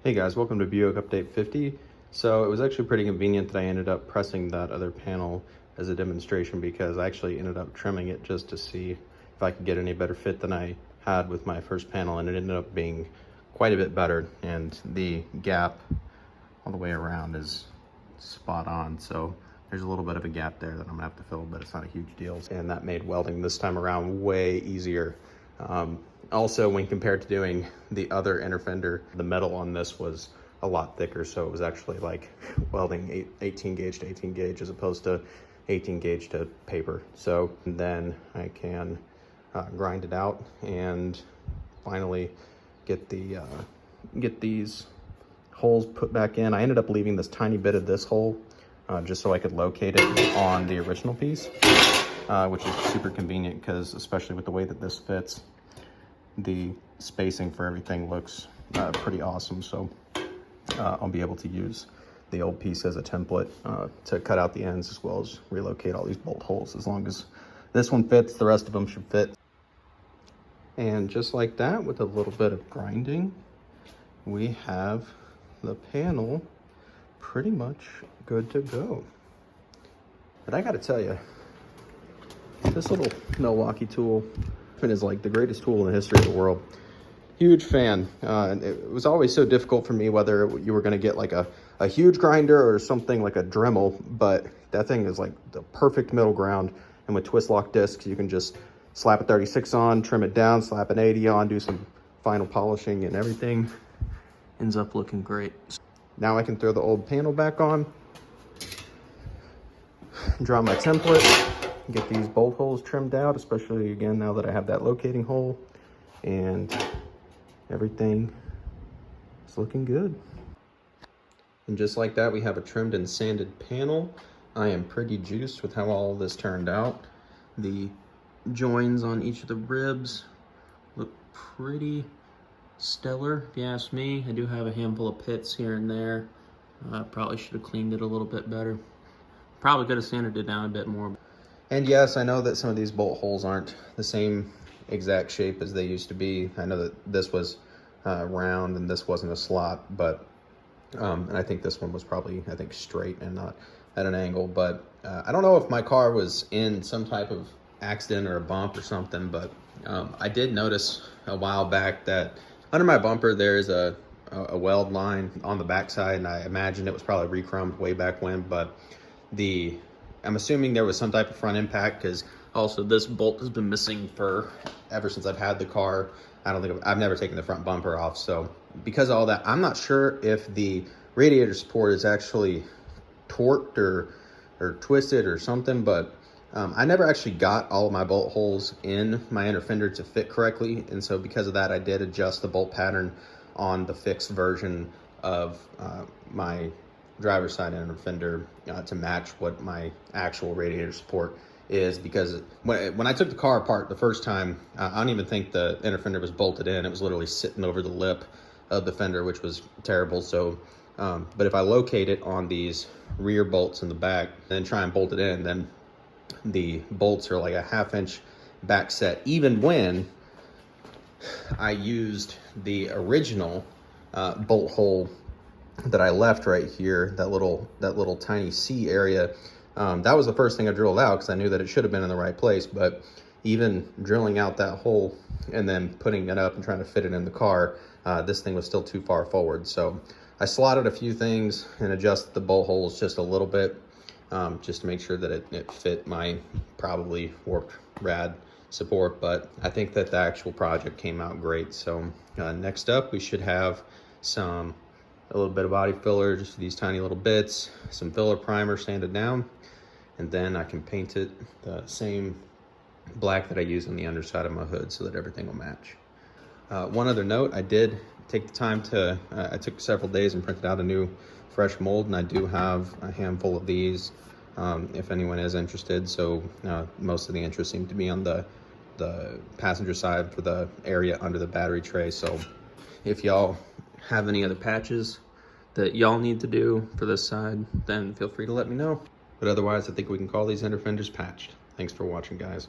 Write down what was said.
Hey guys, welcome to Buick Update 50. So it was actually pretty convenient that I ended up pressing that other panel as a demonstration because I actually ended up trimming it just to see if I could get any better fit than I had with my first panel, and it ended up being quite a bit better, and the gap all the way around is spot on. So there's a little bit of a gap there that I'm gonna have to fill, but it's not a huge deal. And that made welding this time around way easier. Also, when compared to doing the other inner fender, the metal on this was a lot thicker, so it was actually like welding 18 gauge to 18 gauge as opposed to 18 gauge to paper. So then I can grind it out and finally get these holes put back in. I ended up leaving this tiny bit of this hole just so I could locate it on the original piece, which is super convenient because especially with the way that this fits, the spacing for everything looks pretty awesome. So I'll be able to use the old piece as a template to cut out the ends as well as relocate all these bolt holes. As long as this one fits, the rest of them should fit. And just like that, with a little bit of grinding, we have the panel pretty much good to go. But I gotta tell you, this little Milwaukee tool is like the greatest tool in the history of the world. Huge fan. And it was always so difficult for me whether you were gonna get like a huge grinder or something like a Dremel, but that thing is like the perfect middle ground. And with twist lock discs, you can just slap a 36 on, trim it down, slap an 80 on, do some final polishing, and everything ends up looking great. Now I can throw the old panel back on, draw my template, get these bolt holes trimmed out, especially again now that I have that locating hole, and everything is looking good. And just like that, we have a trimmed and sanded panel. I am pretty juiced with how all this turned out. The joins on each of the ribs look pretty stellar, if you ask me. I do have a handful of pits here and there. Probably should have cleaned it a little bit better. Probably could have sanded it down a bit more. And yes, I know that some of these bolt holes aren't the same exact shape as they used to be. I know that this was round and this wasn't a slot, but and I think this one was probably, straight and not at an angle. But I don't know if my car was in some type of accident or a bump or something, but I did notice a while back that under my bumper there's a weld line on the backside, and I imagined it was probably re-chromed way back when, but I'm assuming there was some type of front impact, because also this bolt has been missing for ever since I've had the car. I've never taken the front bumper off. So because of all that, I'm not sure if the radiator support is actually torqued or twisted or something, but I never actually got all of my bolt holes in my inner fender to fit correctly. And so because of that, I did adjust the bolt pattern on the fixed version of my driver's side inner fender to match what my actual radiator support is, because when I took the car apart the first time, I don't even think the inner fender was bolted in. It was literally sitting over the lip of the fender, which was terrible. So but if I locate it on these rear bolts in the back and then try and bolt it in, then the bolts are like a 1/2 inch back set, even when I used the original bolt hole that I left right here, that little tiny C area. That was the first thing I drilled out because I knew that it should have been in the right place. But even drilling out that hole and then putting it up and trying to fit it in the car, this thing was still too far forward. So I slotted a few things and adjusted the bolt holes just a little bit, just to make sure that it fit my probably warped rad support. But I think that the actual project came out great. So next up, we should have a little bit of body filler, just these tiny little bits, some filler primer sanded down, and then I can paint it the same black that I use on the underside of my hood so that everything will match. One other note, I did take the time to, I took several days and printed out a new fresh mold, and I do have a handful of these if anyone is interested. So most of the interest seemed to be on the passenger side for the area under the battery tray. So if y'all have any other patches that y'all need to do for this side, then feel free to let me know. But otherwise, I think we can call these inner fenders patched. Thanks for watching, guys.